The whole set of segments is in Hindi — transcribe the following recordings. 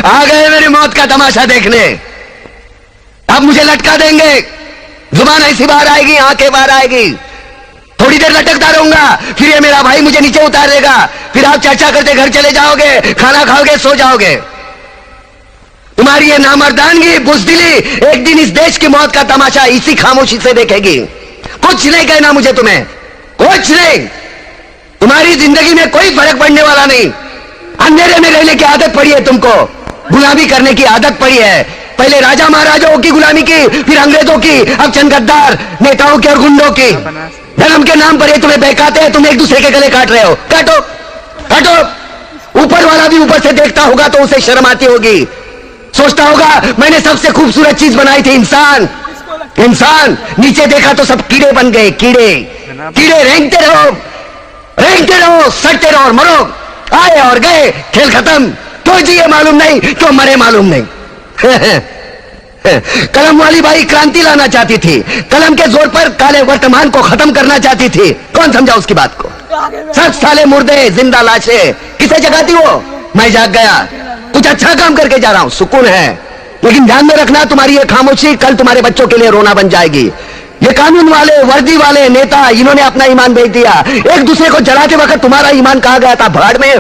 आ गए मेरी मौत का तमाशा देखने। अब मुझे लटका देंगे, जुबान ऐसी बाहर आएगी, आंखें बाहर आएगी, थोड़ी देर लटकता रहूंगा, फिर ये मेरा भाई मुझे नीचे उतार देगा, फिर आप चर्चा करते घर चले जाओगे, खाना खाओगे, सो जाओगे। तुम्हारी ये नामर्दानगी, बुज़दिली एक दिन इस देश की मौत का तमाशा इसी खामोशी से देखेगी। कुछ नहीं कहना मुझे, तुम्हें कुछ नहीं। तुम्हारी जिंदगी में कोई फर्क पड़ने वाला नहीं। अंधेरे में रहने की आदत पड़ी है तुमको, गुलामी करने की आदत पड़ी है। पहले राजा महाराजाओं की गुलामी की, फिर अंग्रेजों की, अब चंद गद्दार नेताओं की और गुंडों की। धर्म के नाम पर ये तुम्हें बहकाते हैं, तुम एक दूसरे के गले काट रहे हो। काटो काटो। ऊपर वाला भी ऊपर से देखता होगा तो उसे शर्म आती होगी, सोचता होगा मैंने सबसे खूबसूरत चीज बनाई थी, इंसान। इंसान नीचे देखा तो सब कीड़े बन गए, कीड़े कीड़े। रेंगते रहो, सटते रहो और मरो। आए और गए, खेल खत्म। क्यों जिए मालूम नहीं, क्यों मरे मालूम नहीं। कलम वाली बाई क्रांति लाना चाहती थी, कलम के जोर पर काले वर्तमान को खत्म करना चाहती थी। कौन समझा उसकी बात को? सब साले मुर्दे, जिंदा लाशें। किसे जगाती वो? मैं जाग गया, कुछ अच्छा काम करके जा रहा हूं, सुकून है। लेकिन ध्यान में रखना, तुम्हारी ये खामोशी कल तुम्हारे बच्चों के लिए रोना बन जाएगी। ये कानून वाले, वर्दी वाले नेता, इन्होंने अपना ईमान बेच दिया। एक दूसरे को जलाते वक्त तुम्हारा ईमान कहां गया था? भाड़ में।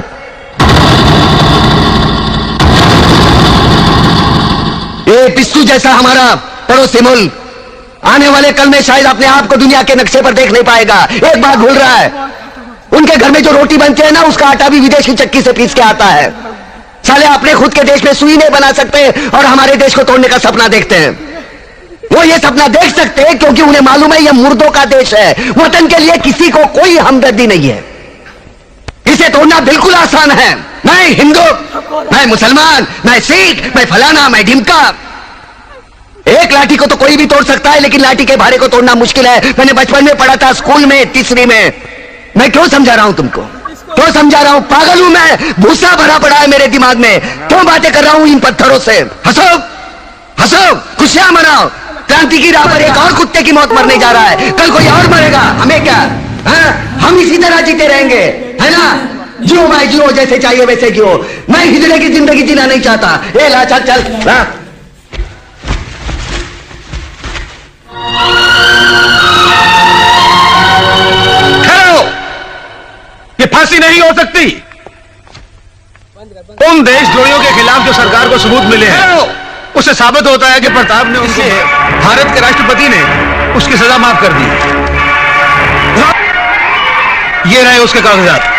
ये पिस्सू जैसा हमारा पड़ोसी मुल्क आने वाले कल में शायद अपने आप को दुनिया के नक्शे पर देख नहीं पाएगा। एक बात भूल रहा है, उनके घर में जो रोटी बनती है ना, उसका आटा भी विदेशी चक्की से पीस के आता है। साले अपने खुद के देश में सुई नहीं बना सकते और हमारे देश को तोड़ने का सपना देखते हैं। वो ये सपना देख सकते हैं क्योंकि उन्हें मालूम है ये मुर्दों का देश है। वतन के लिए किसी को कोई हमदर्दी नहीं है। इसे तोड़ना बिल्कुल आसान है। मैं हिंदू, मैं मुसलमान, मैं सिख, मैं फलाना, मैं ढिमका। एक लाठी को तो कोई भी तोड़ सकता है, लेकिन लाठी के भारे को तोड़ना मुश्किल है। मैंने बचपन में पढ़ा था, स्कूल में, तीसरी में। मैं क्यों समझा रहा हूं तुमको? क्यों समझा रहा हूं? पागल हूं मैं? भूसा भरा पड़ा है मेरे दिमाग में। क्यों बातें कर रहा हूं इन पत्थरों से? हंसो हंसो, खुशियां मनाओ। क्रांति की राह पर एक और कुत्ते की मौत मरने जा रहा है, कल कोई और मरेगा। हमें क्या? हम इसी तरह जीते रहेंगे, है ना? जियो भाई जियो, जैसे चाहिए वैसे जियो। मैं हिजड़े की जिंदगी जीना नहीं चाहता। ए ला चल चल। ये फांसी नहीं हो सकती। उन देशद्रोहियों के खिलाफ जो सरकार को सबूत मिले हैं, उससे साबित होता है कि प्रताप ने उनसे, भारत के राष्ट्रपति ने उसकी सजा माफ कर दी। ये रहे उसके कागजात।